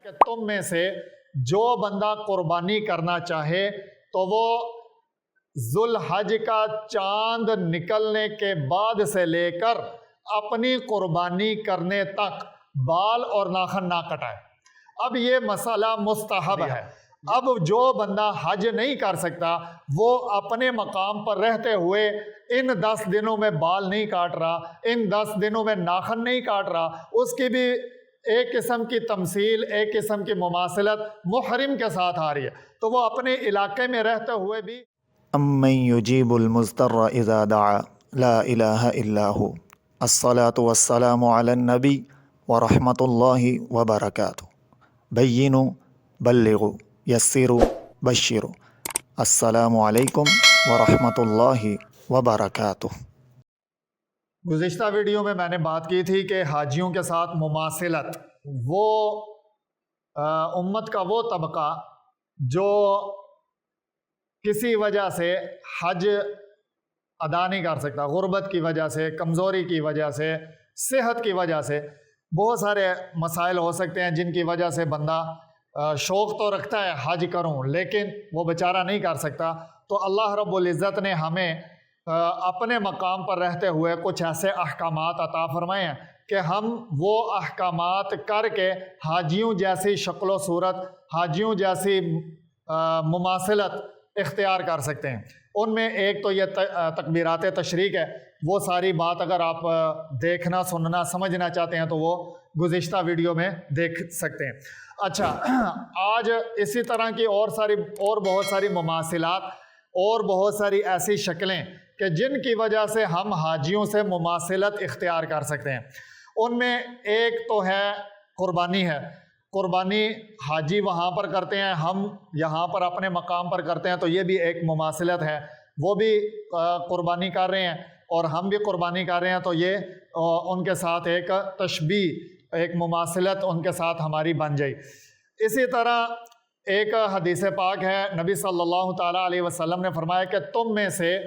کہ تم میں سے جو بندہ قربانی کرنا چاہے تو وہ ذوالحج کا چاند نکلنے کے بعد سے لے کر اپنی قربانی کرنے تک بال اور ناخن نہ کٹائے۔ اب یہ مسئلہ مستحب ہے۔ اب جو بندہ حج نہیں کر سکتا وہ اپنے مقام پر رہتے ہوئے ان 10 دنوں میں بال نہیں کاٹ رہا، ان 10 دنوں میں ناخن نہیں کاٹ رہا، اس کی بھی ایک قسم کی تمثیل، ایک قسم کی مماثلت محرم کے ساتھ آ رہی ہے، تو وہ اپنے علاقے میں رہتے ہوئے بھی امن یجیب المضطر اذا دعا لا الہ الا ہو الصلاۃ والسلام علی النبی ورحمۃ اللہ وبرکاتہ بینوا بلغوا یسروا بشروا السلام علیکم ورحمۃ اللہ وبرکاتہ۔ گزشتہ ویڈیو میں نے بات کی تھی کہ حاجیوں کے ساتھ مماثلت، وہ امت کا وہ طبقہ جو کسی وجہ سے حج ادا نہیں کر سکتا، غربت کی وجہ سے، کمزوری کی وجہ سے، صحت کی وجہ سے، بہت سارے مسائل ہو سکتے ہیں جن کی وجہ سے بندہ شوق تو رکھتا ہے حج کروں لیکن وہ بیچارہ نہیں کر سکتا۔ تو اللہ رب العزت نے ہمیں اپنے مقام پر رہتے ہوئے کچھ ایسے احکامات عطا فرمائے ہیں کہ ہم وہ احکامات کر کے حاجیوں جیسی شکل و صورت، حاجیوں جیسی مماثلت اختیار کر سکتے ہیں۔ ان میں ایک تو یہ تکبیرات تشریق ہے، وہ ساری بات اگر آپ دیکھنا، سننا، سمجھنا چاہتے ہیں تو وہ گزشتہ ویڈیو میں دیکھ سکتے ہیں۔ اچھا، آج اسی طرح کی اور بہت ساری مماثلات اور بہت ساری ایسی شکلیں کہ جن کی وجہ سے ہم حاجیوں سے مماثلت اختیار کر سکتے ہیں۔ ان میں ایک تو ہے قربانی ہے۔ قربانی حاجی وہاں پر کرتے ہیں، ہم یہاں پر اپنے مقام پر کرتے ہیں، تو یہ بھی ایک مماثلت ہے۔ وہ بھی قربانی کر رہے ہیں اور ہم بھی قربانی کر رہے ہیں، تو یہ ان کے ساتھ ایک تشبیہ، ایک مماثلت ان کے ساتھ ہماری بن جائے۔ اسی طرح ایک حدیث پاک ہے، نبی صلی اللہ تعالیٰ علیہ وسلم نے فرمایا کہ تم میں سے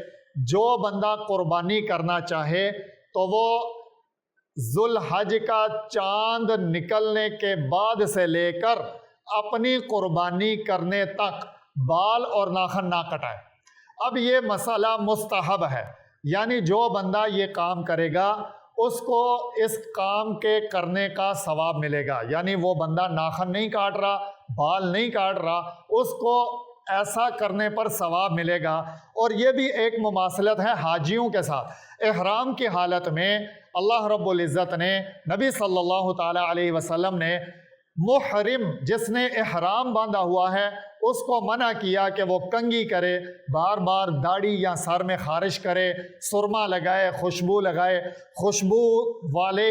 جو بندہ قربانی کرنا چاہے تو وہ ذوالحج کا چاند نکلنے کے بعد سے لے کر اپنی قربانی کرنے تک بال اور ناخن نہ کٹائے۔ اب یہ مسئلہ مستحب ہے، یعنی جو بندہ یہ کام کرے گا اس کو اس کام کے کرنے کا ثواب ملے گا، یعنی وہ بندہ ناخن نہیں کاٹ رہا، بال نہیں کاٹ رہا، اس کو ایسا کرنے پر ثواب ملے گا۔ اور یہ بھی ایک مماثلت ہے حاجیوں کے ساتھ۔ احرام کی حالت میں اللہ رب العزت نے، نبی صلی اللہ تعالیٰ علیہ وسلم نے محرم جس نے احرام باندھا ہوا ہے اس کو منع کیا کہ وہ کنگھی کرے، بار بار داڑھی یا سر میں خارش کرے، سرما لگائے، خوشبو لگائے، خوشبو والے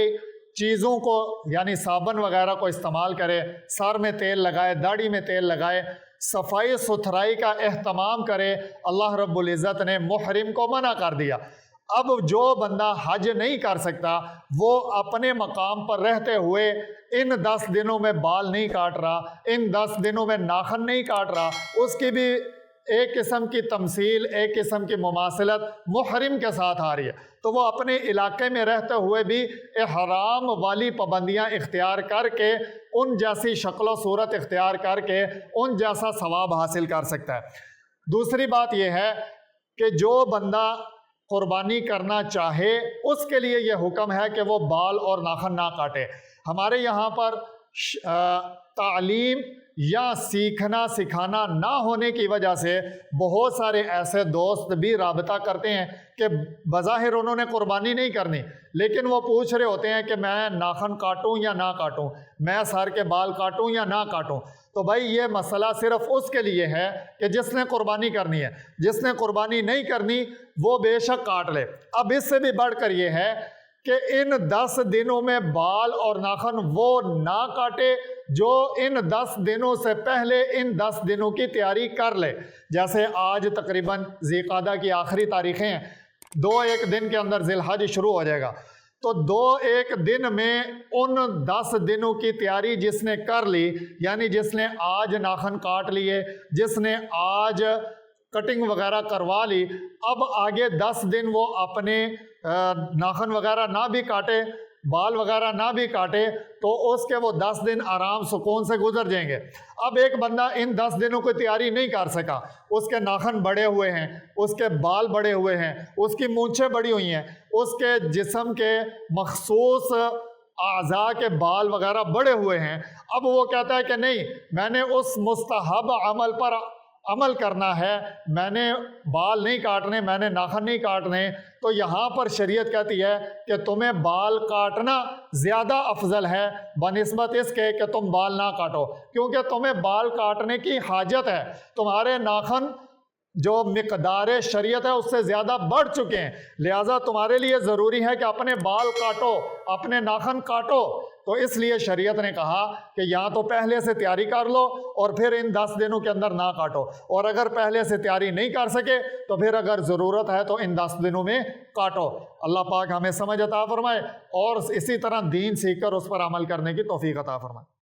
چیزوں کو یعنی صابن وغیرہ کو استعمال کرے، سر میں تیل لگائے، داڑھی میں تیل لگائے، صفائی ستھرائی کا اہتمام کرے۔ اللہ رب العزت نے محرم کو منع کر دیا۔ اب جو بندہ حج نہیں کر سکتا وہ اپنے مقام پر رہتے ہوئے ان 10 دنوں میں بال نہیں کاٹ رہا، ان 10 دنوں میں ناخن نہیں کاٹ رہا، اس کی بھی ایک قسم کی تمثیل، ایک قسم کی مماثلت محرم کے ساتھ آ رہی ہے، تو وہ اپنے علاقے میں رہتے ہوئے بھی احرام والی پابندیاں اختیار کر کے، ان جیسی شکل و صورت اختیار کر کے ان جیسا ثواب حاصل کر سکتا ہے۔ دوسری بات یہ ہے کہ جو بندہ قربانی کرنا چاہے اس کے لیے یہ حکم ہے کہ وہ بال اور ناخن نہ کاٹے۔ ہمارے یہاں پر تعلیم یا سیکھنا سکھانا نہ ہونے کی وجہ سے بہت سارے ایسے دوست بھی رابطہ کرتے ہیں کہ بظاہر انہوں نے قربانی نہیں کرنی لیکن وہ پوچھ رہے ہوتے ہیں کہ میں ناخن کاٹوں یا نہ کاٹوں، میں سر کے بال کاٹوں یا نہ کاٹوں۔ تو بھائی یہ مسئلہ صرف اس کے لیے ہے کہ جس نے قربانی کرنی ہے، جس نے قربانی نہیں کرنی وہ بے شک کاٹ لے۔ اب اس سے بھی بڑھ کر یہ ہے کہ ان 10 دنوں میں بال اور ناخن وہ نہ کاٹے جو ان 10 دنوں سے پہلے ان 10 دنوں کی تیاری کر لے۔ جیسے آج تقریباً ذی قعدہ کی آخری تاریخیں ہیں، 2-1 دن کے اندر ذی الحج شروع ہو جائے گا، تو 2-1 دن میں ان 10 دنوں کی تیاری جس نے کر لی، یعنی جس نے آج ناخن کاٹ لیے، جس نے آج کٹنگ وغیرہ کروا لی، اب آگے 10 دن وہ اپنے ناخن وغیرہ نہ بھی کاٹے، بال وغیرہ نہ بھی کاٹے تو اس کے وہ 10 دن آرام سکون سے گزر جائیں گے۔ اب ایک بندہ ان 10 دنوں کی تیاری نہیں کر سکا، اس کے ناخن بڑے ہوئے ہیں، اس کے بال بڑے ہوئے ہیں، اس کی مونچھیں بڑی ہوئی ہیں، اس کے جسم کے مخصوص اعضاء کے بال وغیرہ بڑے ہوئے ہیں۔ اب وہ کہتا ہے کہ نہیں، میں نے اس مستحب عمل پر عمل کرنا ہے، میں نے بال نہیں کاٹنے، میں نے ناخن نہیں کاٹنے، تو یہاں پر شریعت کہتی ہے کہ تمہیں بال کاٹنا زیادہ افضل ہے بنسبت اس کے کہ تم بال نہ کاٹو، کیونکہ تمہیں بال کاٹنے کی حاجت ہے، تمہارے ناخن جو مقدار شریعت ہے اس سے زیادہ بڑھ چکے ہیں، لہٰذا تمہارے لیے ضروری ہے کہ اپنے بال کاٹو، اپنے ناخن کاٹو۔ تو اس لیے شریعت نے کہا کہ یا تو پہلے سے تیاری کر لو اور پھر ان 10 دنوں کے اندر نہ کاٹو، اور اگر پہلے سے تیاری نہیں کر سکے تو پھر اگر ضرورت ہے تو ان 10 دنوں میں کاٹو۔ اللہ پاک ہمیں سمجھ عطا فرمائے اور اسی طرح دین سیکھ کر اس پر عمل کرنے کی توفیق عطا فرمائے۔